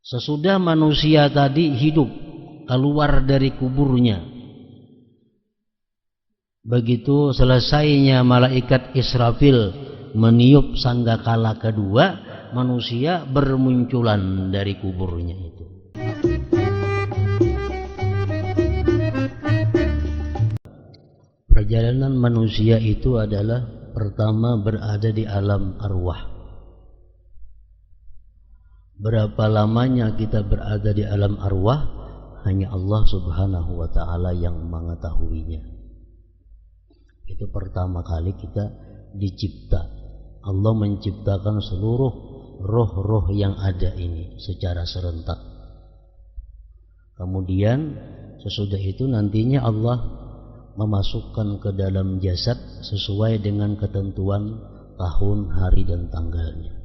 Sesudah manusia tadi hidup keluar dari kuburnya, begitu selesainya malaikat Israfil meniup sangkakala kedua, manusia bermunculan dari kuburnya itu. Perjalanan manusia itu adalah pertama berada di alam arwah. Berapa lamanya kita berada di alam arwah, hanya Allah Subhanahu wa ta'ala yang mengetahuinya. Itu pertama kali kita dicipta. Allah menciptakan seluruh roh-roh yang ada ini secara serentak. Kemudian sesudah itu nantinya Allah memasukkan ke dalam jasad sesuai dengan ketentuan tahun, hari, dan tanggalnya.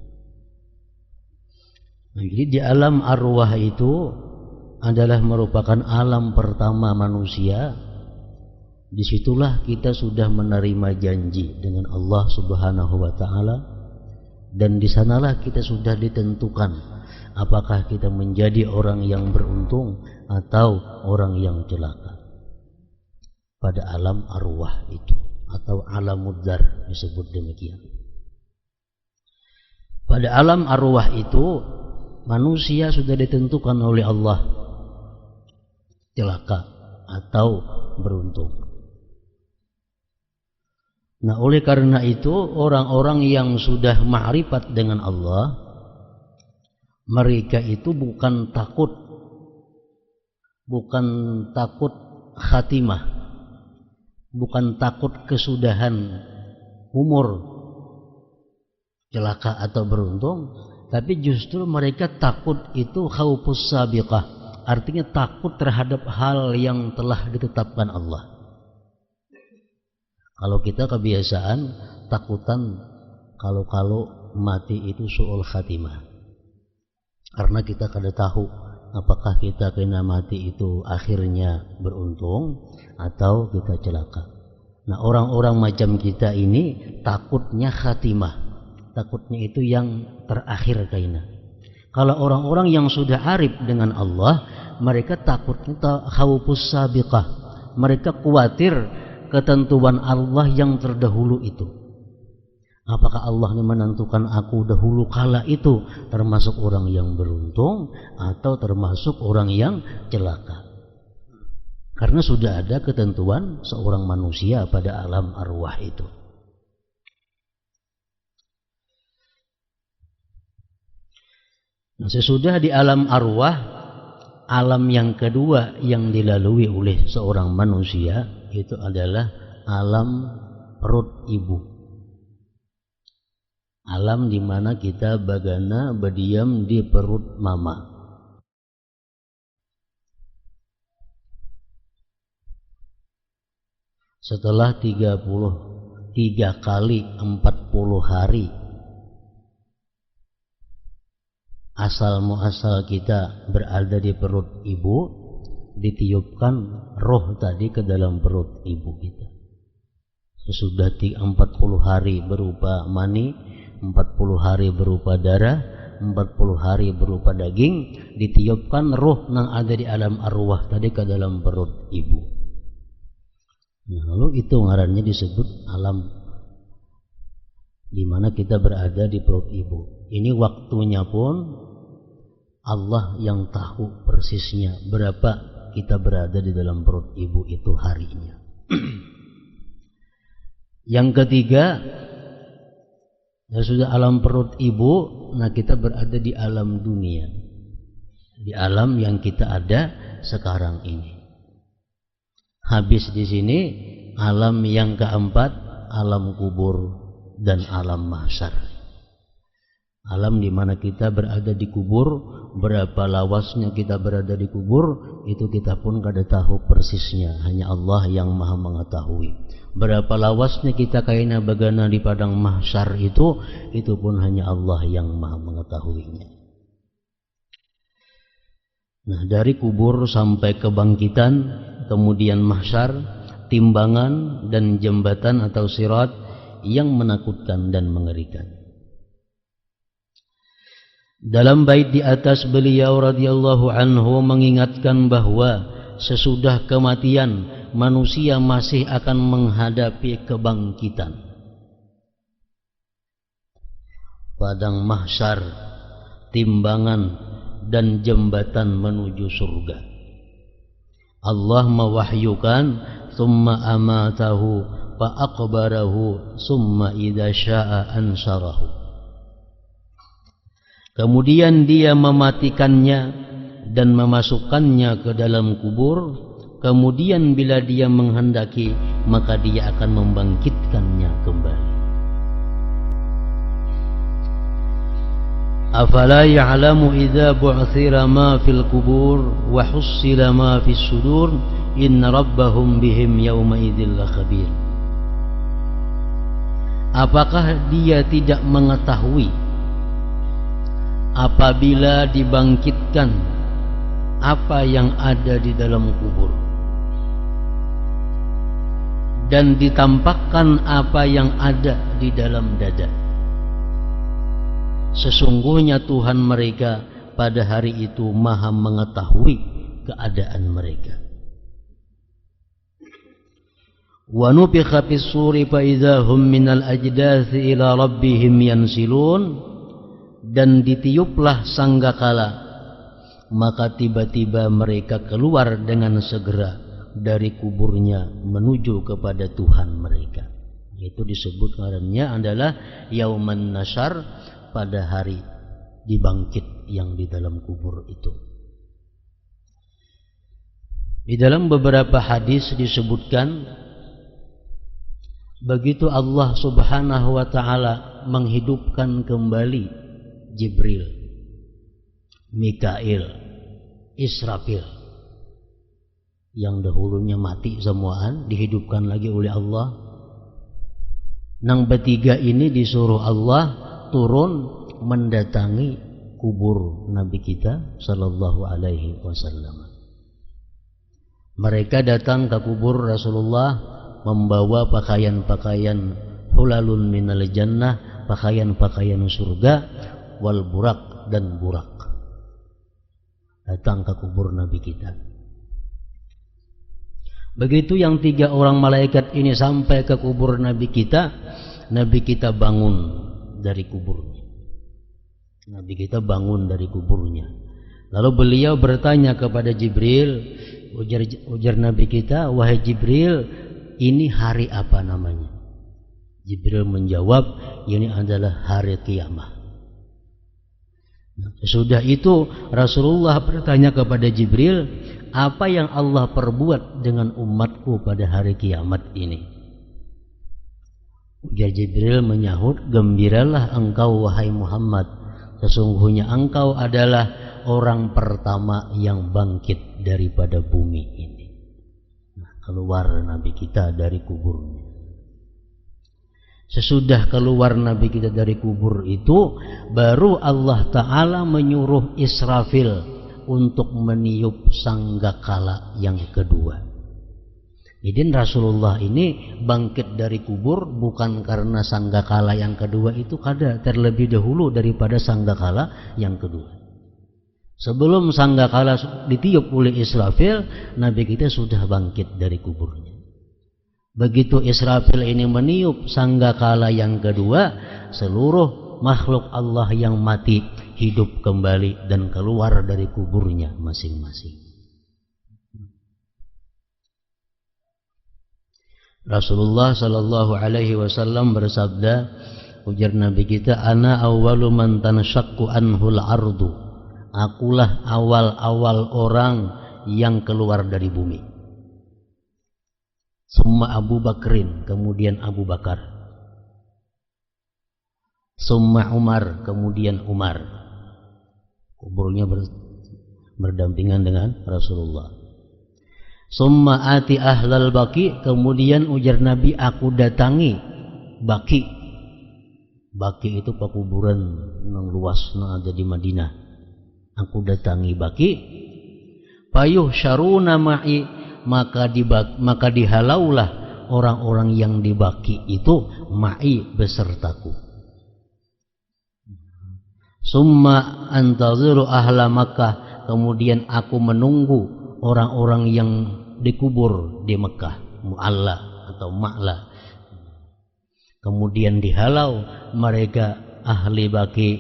Nah, jadi di alam arwah itu adalah merupakan alam pertama manusia. Disitulah kita sudah menerima janji dengan Allah Subhanahu wa ta'ala, dan di sanalah kita sudah ditentukan apakah kita menjadi orang yang beruntung atau orang yang celaka. Pada alam arwah itu, atau alam mudzar disebut demikian. Pada alam arwah itu manusia sudah ditentukan oleh Allah celaka atau beruntung. Nah, oleh karena itu orang-orang yang sudah ma'rifat dengan Allah, mereka itu bukan takut khatimah, bukan takut kesudahan umur celaka atau beruntung, tapi justru mereka takut itu khaufus sabiqah, artinya takut terhadap hal yang telah ditetapkan Allah. Kalau kita kebiasaan takutan kalau mati itu su'ul khatimah, karena kita kada tahu apakah kita kena mati itu akhirnya beruntung atau kita celaka. Nah, orang-orang macam kita ini takutnya khatimah, takutnya itu yang terakhir kayaknya. Kalau orang-orang yang sudah arif dengan Allah, mereka takutnya khaufus sabiqah, mereka khawatir ketentuan Allah yang terdahulu itu. Apakah Allah ini menentukan aku dahulu kala itu termasuk orang yang beruntung atau termasuk orang yang celaka? Karena sudah ada ketentuan seorang manusia pada alam arwah itu. Nah, sesudah di alam arwah, alam yang kedua yang dilalui oleh seorang manusia itu adalah alam perut ibu. Alam di mana kita bagana berdiam di perut mama. Setelah 33 kali 40 hari asal muasal kita berada di perut ibu, ditiupkan roh tadi ke dalam perut ibu kita. Sesudah 40 hari berupa mani, 40 hari berupa darah, 40 hari berupa daging, ditiupkan roh yang ada di alam arwah tadi ke dalam perut ibu. Nah, lalu itu ngarannya disebut alam di mana kita berada di perut ibu. Ini waktunya pun Allah yang tahu persisnya berapa kita berada di dalam perut ibu itu harinya. Yang ketiga, ya sudah alam perut ibu, nah kita berada di alam dunia, di alam yang kita ada sekarang ini. Habis di sini alam yang keempat, alam kubur dan alam mahsyar. Alam di mana kita berada di kubur, berapa lawasnya kita berada di kubur, itu kita pun kada tahu persisnya, hanya Allah yang maha mengetahui. Berapa lawasnya kita kaina bagana di padang mahsyar itu pun hanya Allah yang maha mengetahuinya. Nah, dari kubur sampai kebangkitan, kemudian mahsyar, timbangan dan jembatan atau sirat yang menakutkan dan mengerikan. Dalam bait di atas beliau radhiyallahu anhu mengingatkan bahwa sesudah kematian manusia masih akan menghadapi kebangkitan. Padang mahsyar, timbangan dan jembatan menuju surga. Allah mewahyukan thumma amatahu fa aqbarahu summa idza syaa ansarahu. Kemudian dia mematikannya dan memasukkannya ke dalam kubur. Kemudian bila dia menghendaki, maka dia akan membangkitkannya kembali. Afala ya'lamu idza bu'thira ma fil kubur wa hussila ma fis sudur inna rabbahum bihim yawma idzil khabir. Apakah dia tidak mengetahui apabila dibangkitkan apa yang ada di dalam kubur dan ditampakkan apa yang ada di dalam dada? Sesungguhnya Tuhan mereka pada hari itu maha mengetahui keadaan mereka. Wa nufikha fis suri fa idza hum minal ajdathi ila rabbihim yansilun. Dan ditiuplah sanggakala, maka tiba-tiba mereka keluar dengan segera dari kuburnya menuju kepada Tuhan mereka. Itu disebut karenanya adalah yauman nasyar, pada hari dibangkit yang di dalam kubur itu. Di dalam beberapa hadis disebutkan begitu Allah Subhanahu wa taala menghidupkan kembali Jibril, Mikail, Israfil yang dahulunya mati semuaan dihidupkan lagi oleh Allah. Nang bertiga ini disuruh Allah turun mendatangi kubur Nabi kita sallallahu alaihi wasallam. Mereka datang ke kubur Rasulullah membawa pakaian-pakaian hulalun minal jannah, pakaian-pakaian surga, wal burak dan burak. Datang ke kubur Nabi kita. Begitu yang 3 orang malaikat ini sampai ke kubur Nabi kita bangun dari kuburnya. Nabi kita bangun dari kuburnya. Lalu beliau bertanya kepada Jibril, ujar Nabi kita, wahai Jibril, ini hari apa namanya? Jibril menjawab, ini adalah hari kiamat. Sesudah itu Rasulullah bertanya kepada Jibril, apa yang Allah perbuat dengan umatku pada hari kiamat ini? Ujar Jibril menyahut, gembiralah engkau wahai Muhammad, sesungguhnya engkau adalah orang pertama yang bangkit daripada bumi ini. Keluar Nabi kita dari kuburnya. Sesudah keluar Nabi kita dari kubur itu, baru Allah Ta'ala menyuruh Israfil untuk meniup sanggakala yang kedua. Jadi Rasulullah ini bangkit dari kubur bukan karena sanggakala yang kedua itu kada, terlebih dahulu daripada sanggakala yang kedua. Sebelum sanggakala ditiup oleh Israfil, Nabi kita sudah bangkit dari kuburnya. Begitu Israfil ini meniup sanggakala yang kedua, seluruh makhluk Allah yang mati hidup kembali dan keluar dari kuburnya masing-masing. Rasulullah sallallahu alaihi wasallam bersabda, ujar Nabi kita, ana awwalu man tanshaqqu anhul ardu. Akulah awal-awal orang yang keluar dari bumi. Summa Abu Bakrin, kemudian Abu Bakar. Summa Umar, kemudian Umar. Kuburnya berdampingan dengan Rasulullah. Summa ati ahlal Baqi, kemudian ujar Nabi, aku datangi Baqi. Baqi itu pekuburan yang luas yang ada di Madinah. Aku datangi Baqi. Payuh syaruna ma'i, maka dihalaulah orang-orang yang di Baqi itu ma'i besertaku. Summa antaziru ahla Makkah, kemudian aku menunggu orang-orang yang dikubur di Mekah, mu'alla atau ma'la. Kemudian dihalau mereka ahli baki,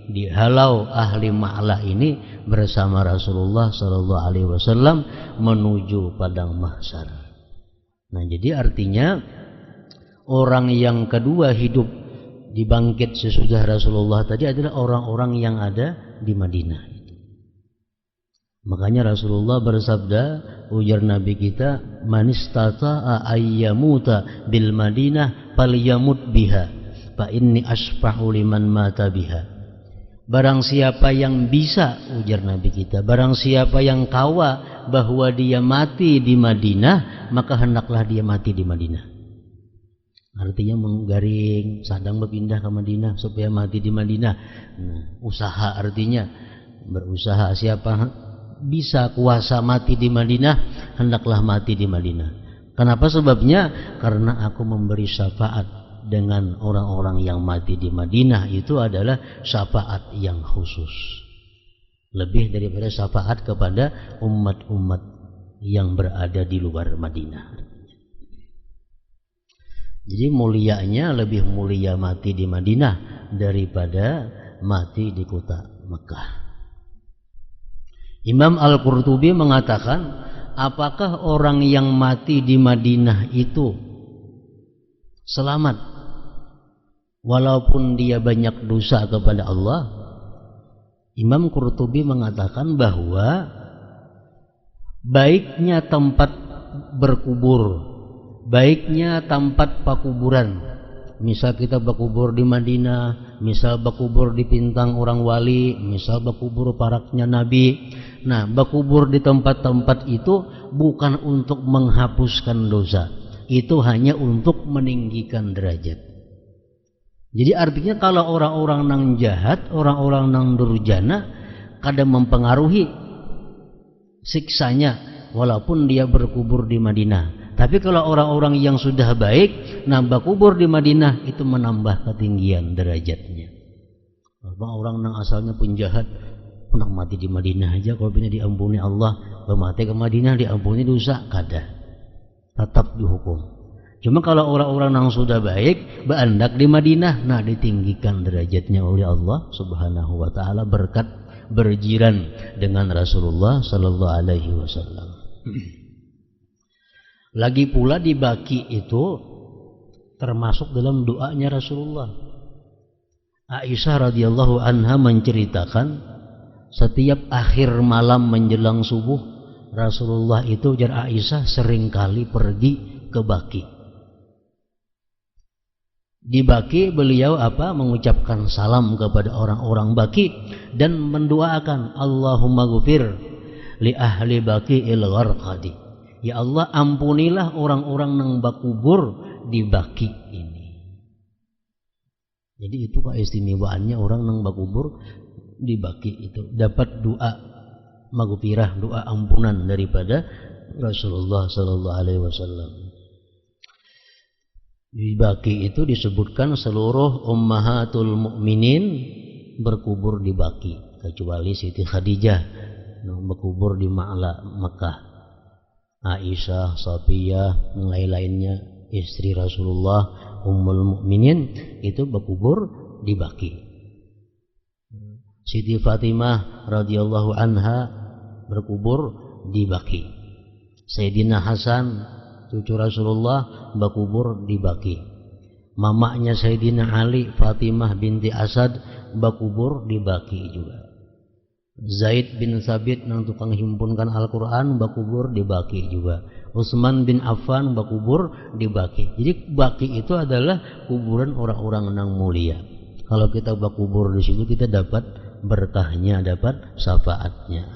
dihalau ahli ma'la ini bersama Rasulullah sallallahu alaihi wasallam menuju padang mahsyar. Nah, jadi artinya orang yang kedua hidup dibangkit sesudah Rasulullah tadi adalah orang-orang yang ada di Madinah. Makanya Rasulullah bersabda, ujar Nabi kita, man istata'a ayyamuta bil Madinah falyamut biha fa inni asfahu liman mata biha. Barang siapa yang bisa, ujar Nabi kita, barang siapa yang kawa bahwa dia mati di Madinah, maka hendaklah dia mati di Madinah. Artinya menggaring, sadang berpindah ke Madinah supaya mati di Madinah. Nah, usaha artinya berusaha, siapa bisa kuasa mati di Madinah, hendaklah mati di Madinah. Kenapa sebabnya? Karena aku memberi syafaat dengan orang-orang yang mati di Madinah, itu adalah syafaat yang khusus, lebih daripada syafaat kepada umat-umat yang berada di luar Madinah. Jadi mulianya, lebih mulia mati di Madinah daripada mati di kota Mekah. Imam Al-Qurtubi mengatakan, apakah orang yang mati di Madinah itu selamat walaupun dia banyak dosa kepada Allah? Imam Qurtubi mengatakan bahwa baiknya tempat berkubur, baiknya tempat pakuburan, misal kita berkubur di Madinah, misal berkubur di Pintang orang wali, misal berkubur paraknya Nabi. Nah, berkubur di tempat-tempat itu bukan untuk menghapuskan dosa, itu hanya untuk meninggikan derajat. Jadi artinya kalau orang-orang nang jahat, orang-orang nang durjana, kadang mempengaruhi siksanya walaupun dia berkubur di Madinah. Tapi kalau orang-orang yang sudah baik, nambah kubur di Madinah, itu menambah ketinggian derajatnya. Orang yang asalnya penjahat, pernah mati di Madinah aja, kalau bisa diampuni Allah, mati ke Madinah diampuni dosa, kada, tetap dihukum. Cuma kalau orang-orang yang sudah baik, berandak di Madinah, nah ditinggikan derajatnya oleh Allah Subhanahu wa Ta'ala berkat berjiran dengan Rasulullah Sallallahu Alaihi Wasallam. Lagi pula di Baki itu termasuk dalam doanya Rasulullah. Aisyah radhiyallahu anha menceritakan, setiap akhir malam menjelang subuh, Rasulullah itu, jar Aisyah, seringkali pergi ke Baki. Di Baki beliau mengucapkan salam kepada orang-orang Baki dan mendoakan, Allahumma ghfir li ahli Baki il gharqadi. Ya Allah, ampunilah orang-orang yang bakubur di Baki ini. Jadi itu keistimewaannya orang yang bakubur di Baki itu, dapat doa maghfirah, doa ampunan daripada Rasulullah Sallallahu Alaihi Wasallam. Di Baki itu disebutkan seluruh ummahatul mukminin berkubur di Baki, kecuali Siti Khadijah yang berkubur di Ma'la, Mekah. Aisyah, Safiyah, lain-lainnya istri Rasulullah, Ummul Mukminin itu berkubur di Baki. Siti Fatimah radhiyallahu anha berkubur di Baki. Sayyidina Hasan, cucu Rasulullah, berkubur di Baki. Mamanya Sayyidina Ali, Fatimah binti Asad, berkubur di Baki juga. Zaid bin Sabit yang tukang himpunkan Al-Quran berkubur di Baki juga. Utsman bin Affan berkubur di Baki. Jadi Baki itu adalah kuburan orang-orang yang mulia. Kalau kita berkubur di situ, kita dapat berkahnya, dapat syafaatnya.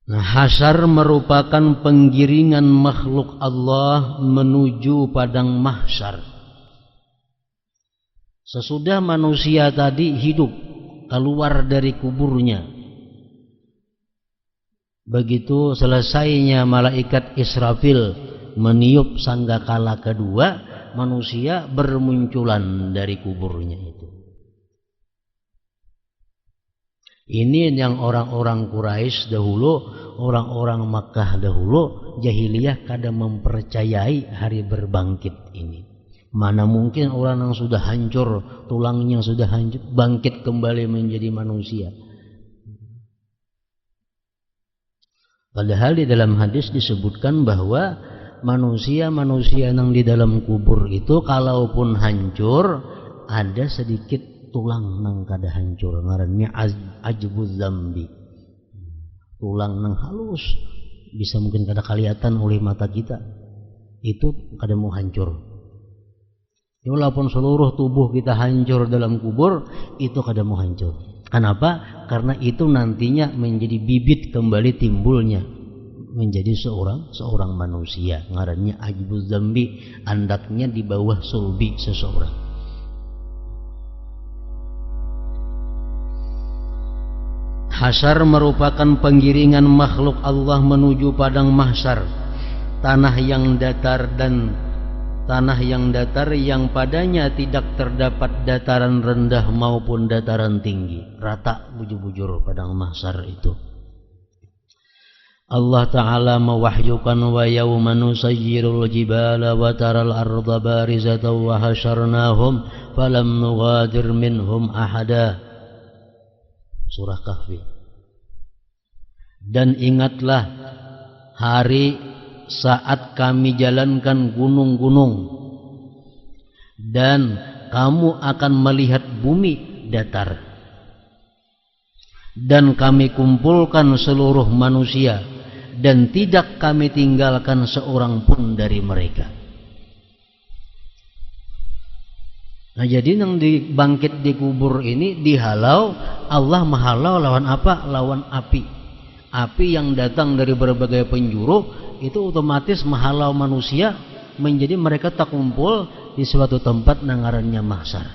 Nah, hasyar merupakan penggiringan makhluk Allah menuju padang mahsyar. Sesudah manusia tadi hidup keluar dari kuburnya, begitu selesainya malaikat Israfil meniup sangkakala kedua, manusia bermunculan dari kuburnya itu. Ini yang orang-orang Quraisy dahulu, orang-orang Makkah dahulu, jahiliyah kadang mempercayai hari berbangkit ini. Mana mungkin orang yang sudah hancur, tulangnya sudah hancur, bangkit kembali menjadi manusia. Padahal di dalam hadis disebutkan bahwa manusia-manusia yang di dalam kubur itu kalaupun hancur, ada sedikit tulang nang kada hancur, ngarannya ajbuz zambi, tulang nang halus, bisa mungkin kada kelihatan oleh mata kita, itu kada mau hancur. Walaupun seluruh tubuh kita hancur dalam kubur, itu kada mau hancur. Kenapa? Karena itu nantinya menjadi bibit kembali timbulnya menjadi seorang manusia, ngarannya ajbuz zambi, andaknya di bawah sulbi seseorang. Hasyar merupakan penggiringan makhluk Allah menuju padang mahsyar, tanah yang datar yang padanya tidak terdapat dataran rendah maupun dataran tinggi, rata bujur-bujur padang mahsyar itu. Allah Ta'ala mewahyukan wa yawma nusayyirul jibala wa taral arda barizatan wa hasyarnahum falam nughadir minhum ahada. Surah Kahfi. Dan ingatlah hari saat kami jalankan gunung-gunung dan kamu akan melihat bumi datar, dan kami kumpulkan seluruh manusia dan tidak kami tinggalkan seorang pun dari mereka. Nah, jadi yang dibangkit di kubur ini dihalau, Allah menghalau lawan apa? Lawan api. Api yang datang dari berbagai penjuru itu otomatis menghalau manusia, menjadi mereka tak kumpul di suatu tempat nangarannya mahsyar.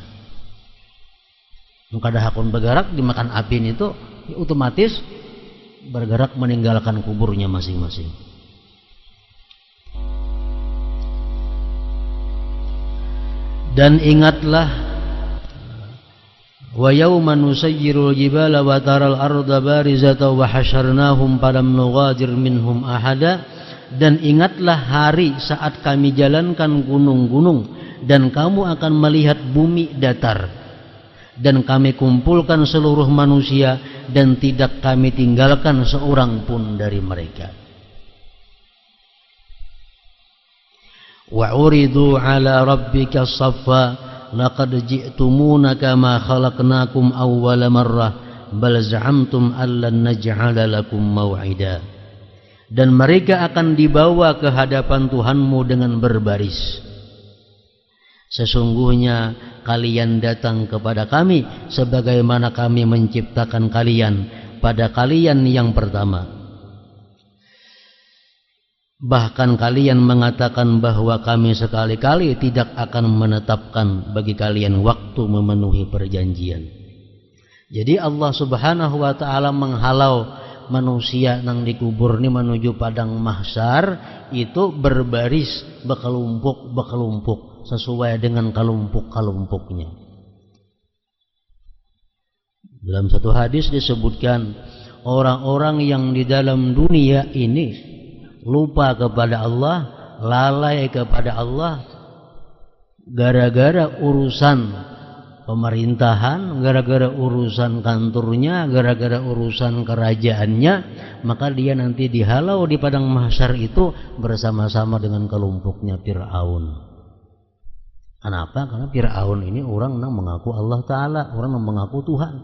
Kada hakun bergerak dimakan api itu, otomatis bergerak meninggalkan kuburnya masing-masing. Dan ingatlah wa yawma nusayyirul jibala wa taral arda barizatan wa hasyarnahum falam nughadir minhum ahada. Dan ingatlah hari saat kami jalankan gunung-gunung dan kamu akan melihat bumi datar, dan kami kumpulkan seluruh manusia dan tidak kami tinggalkan seorang pun dari mereka. Wa uridu ala rabbika saffa laqad ji'tumuna kama khalaqnakum awwala marrah bal za'amtum allan naj'ala lakum maw'ida. Dan mereka akan dibawa ke hadapan Tuhanmu dengan berbaris. Sesungguhnya kalian datang kepada kami sebagaimana kami menciptakan kalian pada kalian yang pertama. Bahkan kalian mengatakan bahwa kami sekali-kali tidak akan menetapkan bagi kalian waktu memenuhi perjanjian. Jadi Allah Subhanahu wa Ta'ala menghalau manusia yang dikubur ini menuju padang mahsyar itu berbaris, berkelompok sesuai dengan kelompok-kelompoknya. Dalam satu hadis disebutkan orang-orang yang di dalam dunia ini lupa kepada Allah, lalai kepada Allah gara-gara urusan pemerintahan, gara-gara urusan kantornya, gara-gara urusan kerajaannya, maka dia nanti dihalau di padang mahsyar itu bersama-sama dengan kelompoknya Fir'aun. Kenapa? Karena Fir'aun ini orang yang mengaku Allah Ta'ala, orang yang mengaku Tuhan.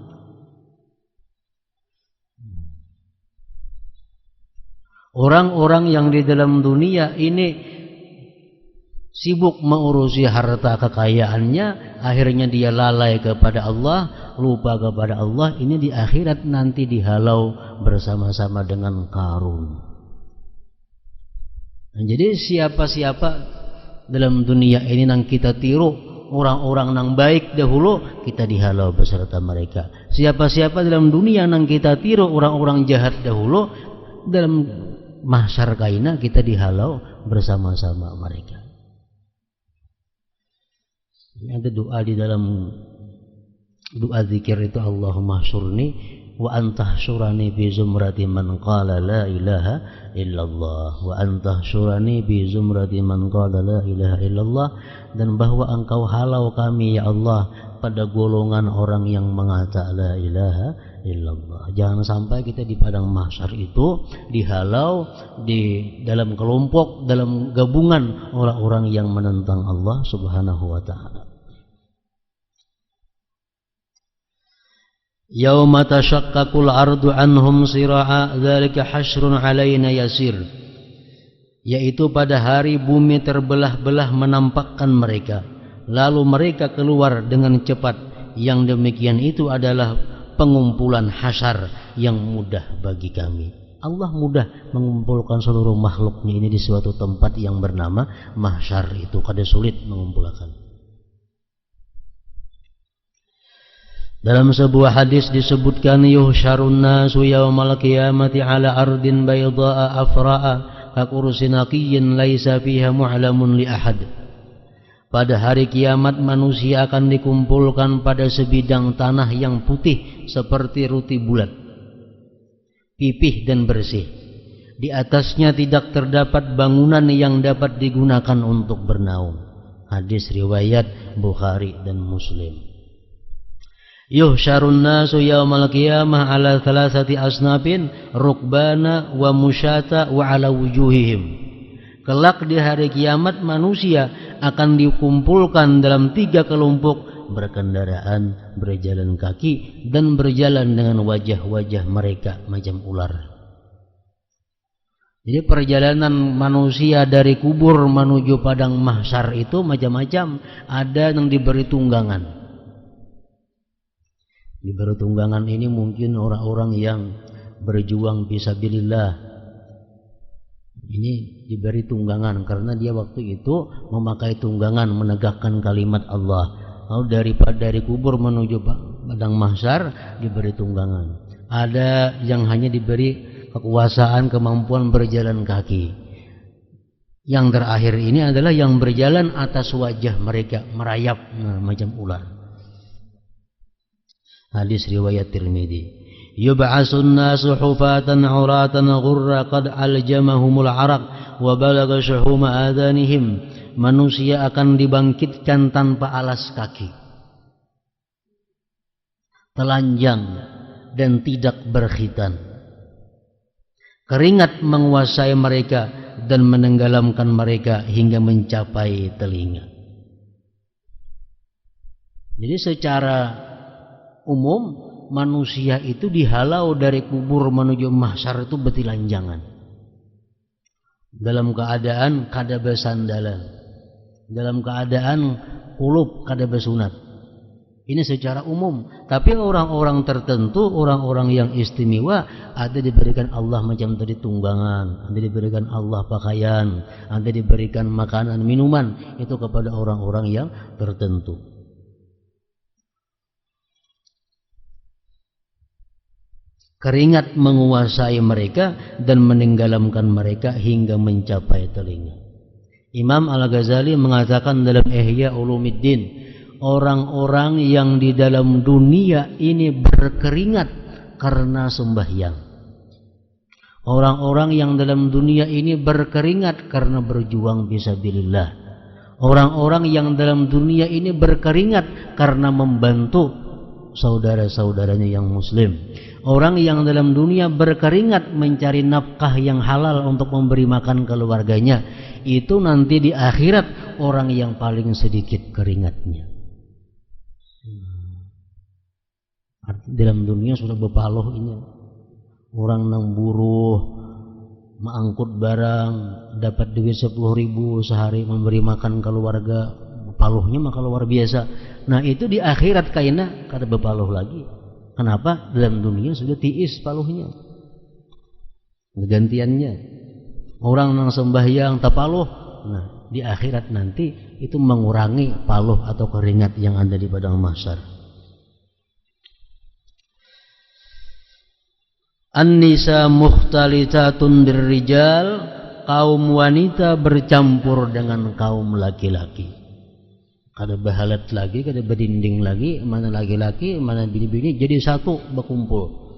Orang-orang yang di dalam dunia ini sibuk mengurusi harta kekayaannya, akhirnya dia lalai kepada Allah, lupa kepada Allah, ini di akhirat nanti dihalau bersama-sama dengan Qarun. Nah, jadi siapa-siapa dalam dunia ini yang kita tiru, orang-orang yang baik dahulu, kita dihalau beserta mereka. Siapa-siapa dalam dunia yang kita tiru, orang-orang jahat dahulu, dalam mahsyar kaina kita dihalau bersama-sama mereka. Ada doa di dalam doa zikir itu, Allahumma syurni wa anta syurani bi zumrati man qala la ilaha illallah, wa anta syurani bi zumrati man qala la ilaha illallah, dan bahwa engkau halau kami ya Allah pada golongan orang yang mengata la ilaha illallah. Jangan sampai kita di padang mahsyar itu dihalau di dalam kelompok, dalam gabungan orang-orang yang menentang Allah Subhanahu wa ta'ala. Yauma tashaqqaqul ardu anhum sira'a dzalika hasyrun 'alaina yasir, yaitu pada hari bumi terbelah-belah menampakkan mereka, lalu mereka keluar dengan cepat. Yang demikian itu adalah pengumpulan hasyar yang mudah bagi kami. Allah mudah mengumpulkan seluruh makhluknya ini di suatu tempat yang bernama mahsyar, itu kada sulit mengumpulkan. Dalam sebuah hadis disebutkan, yuhsyarun nasu yaumal qiyamati ala ardin bayda'a afra'a ka kursin naqiyyin laisa fiha mu'lamun li ahad. Pada hari kiamat manusia akan dikumpulkan pada sebidang tanah yang putih seperti roti bulat, pipih dan bersih. Di atasnya tidak terdapat bangunan yang dapat digunakan untuk bernaung. Hadis riwayat Bukhari dan Muslim. Yuhsyarun nasu yaumal qiyamah ala thalathati asnafin rukbana wa musyata wa ala wujuhihim. Kelak di hari kiamat manusia akan dikumpulkan dalam 3 kelompok, berkendaraan, berjalan kaki, dan berjalan dengan wajah-wajah mereka macam ular. Jadi perjalanan manusia dari kubur menuju padang mahsyar itu macam-macam. Ada yang diberi tunggangan. Diberi tunggangan ini mungkin orang-orang yang berjuang fisabilillah. Ini diberi tunggangan karena dia waktu itu memakai tunggangan menegakkan kalimat Allah. Lalu dari kubur menuju padang mahsyar diberi tunggangan. Ada yang hanya diberi kekuasaan, kemampuan berjalan kaki. Yang terakhir ini adalah yang berjalan atas wajah mereka, merayap macam ular. Hadis riwayat Tirmidzi. Yub'asun nasu hufatan 'uratan ghurra qad aljamahumul 'araq wa balagha shuhuma adanihim. Manusia akan dibangkitkan tanpa alas kaki, telanjang dan tidak berkhitan. Keringat menguasai mereka dan menenggelamkan mereka hingga mencapai telinga. Jadi secara umum manusia itu dihalau dari kubur menuju mahsyar itu bertelanjangan, dalam keadaan kada bersandalan, dalam keadaan kulub kada bersunat. Ini secara umum. Tapi orang-orang tertentu, orang-orang yang istimewa, ada diberikan Allah macam tadi tunggangan, ada diberikan Allah pakaian, ada diberikan makanan, minuman, itu kepada orang-orang yang tertentu. Keringat menguasai mereka dan menenggelamkan mereka hingga mencapai telinga. Imam Al-Ghazali mengatakan dalam Ihya Ulumuddin, orang-orang yang di dalam dunia ini berkeringat karena sembahyang. Orang-orang yang dalam dunia ini berkeringat karena berjuang fisabilillah. Orang-orang yang dalam dunia ini berkeringat karena membantu saudara-saudaranya yang muslim. Orang yang dalam dunia berkeringat mencari nafkah yang halal untuk memberi makan keluarganya, itu nanti di akhirat orang yang paling sedikit keringatnya. Dalam dunia sudah berpaluh ini. Orang nang buruh mengangkut barang dapat duit 10.000 sehari, memberi makan keluarga, paluhnya maka luar biasa. Nah itu di akhirat kaina kada berpaluh lagi. Kenapa? Dalam dunia sudah tiis paluhnya, gantiannya. Orang nang sembahyang tapaluh, nah di akhirat nanti itu mengurangi paluh atau keringat yang ada di padang mahsyar. An-nisa mukhtalitatun birrijal, kaum wanita bercampur dengan kaum laki-laki. kada bahalat lagi, kada berinding lagi, mana laki-laki, mana bini-bini, jadi satu berkumpul.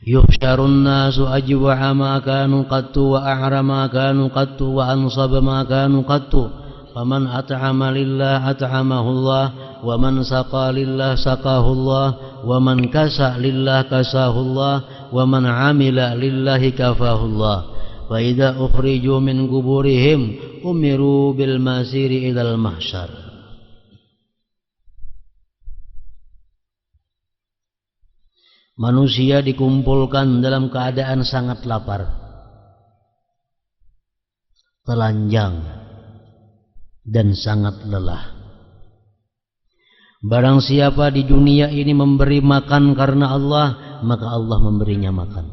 Yuhsyarun nasu ajwa'a ma kanu qattu wa a'ra ma kanu qattu wa ansaba ma kanu qattu. Faman at'ama lillah at'amahu Allah, wa man saqa lillah saqahu Allah, wa man kasa lillah kasahu Allah, wa man 'amila lillahi kafahu Allah. Fa idza ukhriju min quburihim umiru bil masiri ilal mahsyar. Manusia dikumpulkan dalam keadaan sangat lapar, telanjang, dan sangat lelah. Barang siapa di dunia ini memberi makan karena Allah, maka Allah memberinya makan.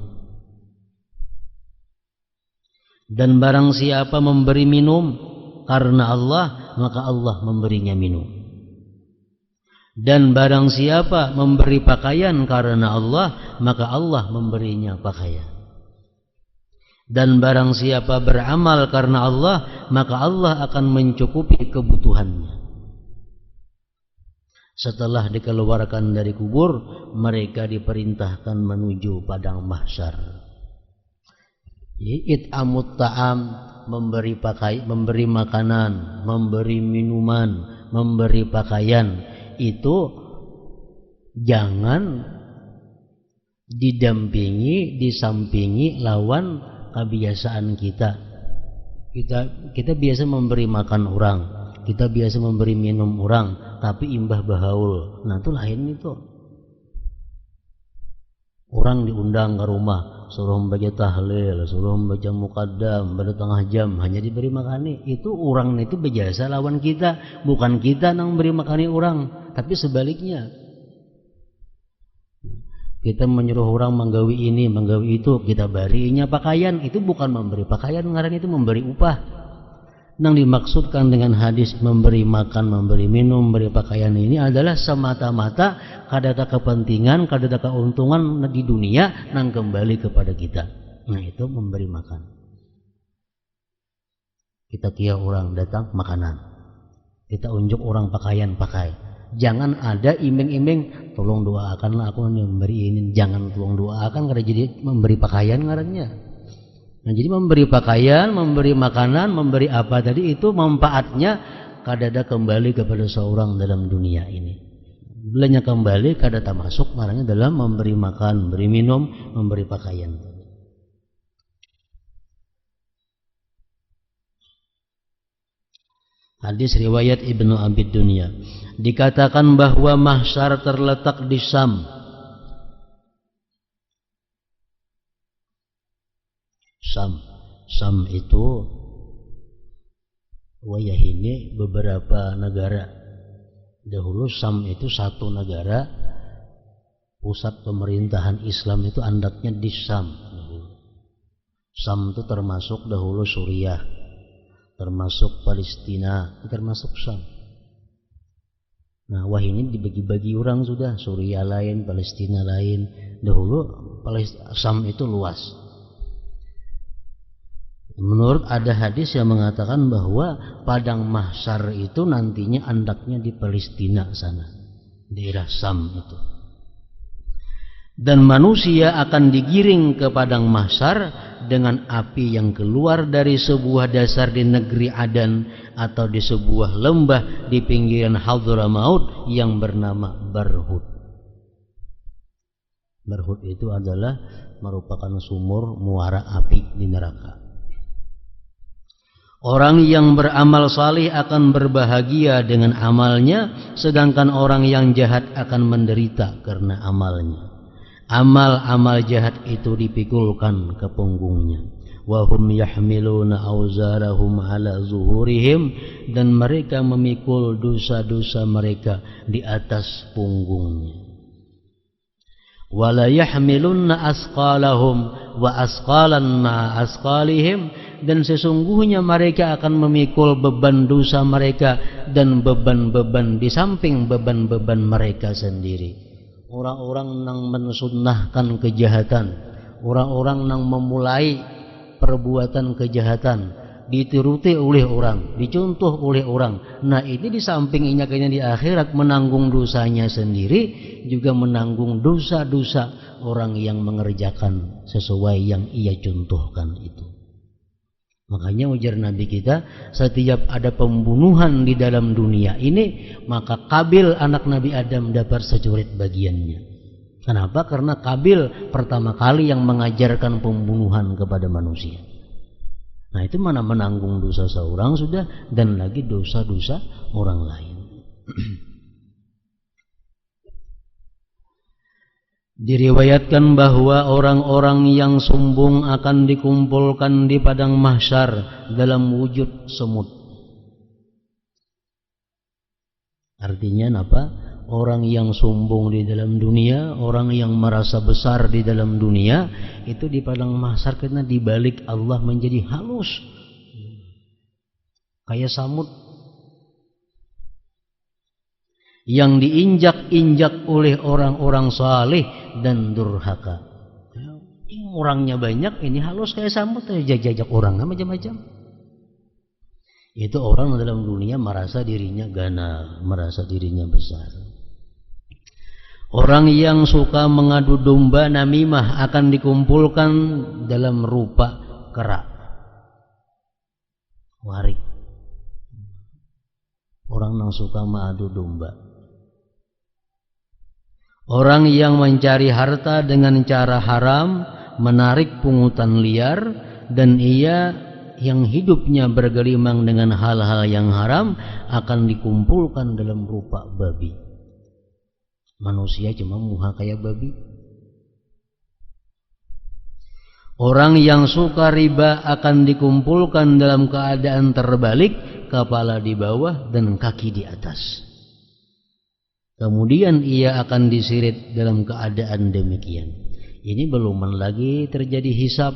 Dan barang siapa memberi minum karena Allah, maka Allah memberinya minum. Dan barang siapa memberi pakaian karena Allah, maka Allah memberinya pakaian. Dan barang siapa beramal karena Allah, maka Allah akan mencukupi kebutuhannya. Setelah dikeluarkan dari kubur, mereka diperintahkan menuju padang mahsyar. It'amut ta'am, memberi makanan, memberi minuman, memberi pakaian, itu jangan didampingi, disampingi lawan kebiasaan kita. Kita biasa memberi makan orang, kita biasa memberi minum orang, tapi imbah bahaul. Nah itu lain itu. Orang diundang ke rumah, suruh membaca tahlil, suruh membaca muqaddam, pada tengah jam hanya diberi makani. Itu orang itu berjasa lawan kita, bukan kita yang memberi makani orang, tapi sebaliknya. Kita menyuruh orang menggawi ini, menggawi itu, kita barinya pakaian, itu bukan memberi pakaian, ngaran itu memberi upah. Yang dimaksudkan dengan hadis memberi makan, memberi minum, memberi pakaian ini adalah semata-mata kadada kepentingan, kadada keuntungan di dunia yang kembali kepada kita. Nah itu memberi makan. Kita kia orang datang makanan, kita unjuk orang pakaian pakai. Jangan ada iming-iming, tolong doakanlah aku memberi ini. Jangan tolong doakan karena jadi memberi pakaian ngarannya. Nah, jadi memberi pakaian, memberi makanan, memberi apa tadi itu manfaatnya kadada kembali kepada seorang dalam dunia ini. Bilanya kembali kadada masuk marahnya dalam memberi makan, memberi minum, memberi pakaian. Hadis riwayat Ibnu Abi Dunya, dikatakan bahwa mahsyar terletak di Syam. Syam itu wayah ini beberapa negara. Dahulu Syam itu satu negara, pusat pemerintahan Islam itu andaknya di Syam. Syam itu termasuk dahulu Suriah, termasuk Palestina, termasuk Syam. Nah, wah ini dibagi-bagi orang sudah, Suriah lain, Palestina lain. Dahulu Syam itu luas. Menurut ada hadis yang mengatakan bahwa padang mahsyar itu nantinya andaknya di Palestina sana, daerah Syam itu. Dan manusia akan digiring ke padang mahsyar dengan api yang keluar dari sebuah dasar di negeri Adan atau di sebuah lembah di pinggiran Hadramaut yang bernama Barhut. Barhut itu adalah merupakan sumur muara api di neraka. Orang yang beramal salih akan berbahagia dengan amalnya, sedangkan orang yang jahat akan menderita karena amalnya. Amal-amal jahat itu dipikulkan ke punggungnya. Wahum yahmiluna auzarahum ala zuhurihim, dan mereka memikul dosa-dosa mereka di atas punggungnya. Wala yahmilunna asqalahum wa asqalan ma asqalihim, dan sesungguhnya mereka akan memikul beban dosa mereka dan beban-beban di samping beban-beban mereka sendiri. Orang-orang yang mensunnahkan kejahatan, orang-orang yang memulai perbuatan kejahatan, dituruti oleh orang, dicontoh oleh orang. Nah, ini di samping inyakannya di akhirat menanggung dosanya sendiri, juga menanggung dosa-dosa orang yang mengerjakan sesuai yang ia contohkan itu. Makanya ujar Nabi kita, setiap ada pembunuhan di dalam dunia ini, maka Kabil anak Nabi Adam dapat securit bagiannya. Kenapa? Karena Kabil pertama kali yang mengajarkan pembunuhan kepada manusia. Nah, itu mana menanggung dosa seorang sudah, dan lagi dosa-dosa orang lain. Diriwayatkan bahwa orang-orang yang sombong akan dikumpulkan di padang mahsyar dalam wujud semut. Artinya apa? Orang yang sombong di dalam dunia, orang yang merasa besar di dalam dunia, itu di padang mahsyar karena dibalik Allah menjadi halus, kayak samud yang diinjak-injak oleh orang-orang saleh dan durhaka. Orangnya banyak, ini halus kayak samud, jajak orang macam-macam. Itu orang dalam dunia merasa dirinya ganas, merasa dirinya besar. Orang yang suka mengadu domba namimah akan dikumpulkan dalam rupa kera, warik. Orang yang suka mengadu domba. Orang yang mencari harta dengan cara haram, menarik pungutan liar, dan ia yang hidupnya bergelimang dengan hal-hal yang haram akan dikumpulkan dalam rupa babi. Manusia cuma muha kayak babi. Orang yang suka riba akan dikumpulkan dalam keadaan terbalik, kepala di bawah dan kaki di atas. Kemudian ia akan disirit dalam keadaan demikian. Ini beluman lagi terjadi hisab,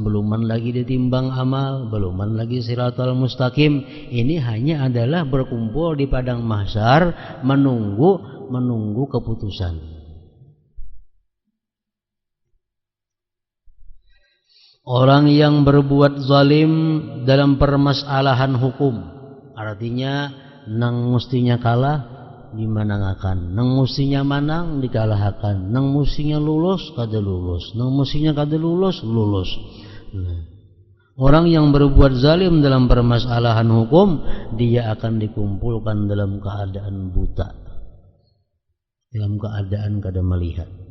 beluman lagi ditimbang amal, beluman lagi siratal mustaqim. Ini hanya adalah berkumpul di padang mahsyar menunggu keputusan. Orang yang berbuat zalim dalam permasalahan hukum, artinya nang mustinya kalah dimanangakan, nang mustinya manang dikalahkan, nang mustinya lulus kada lulus, nang mustinya kada lulus lulus. Orang yang berbuat zalim dalam permasalahan hukum, dia akan dikumpulkan dalam keadaan buta, dalam keadaan kada melihat.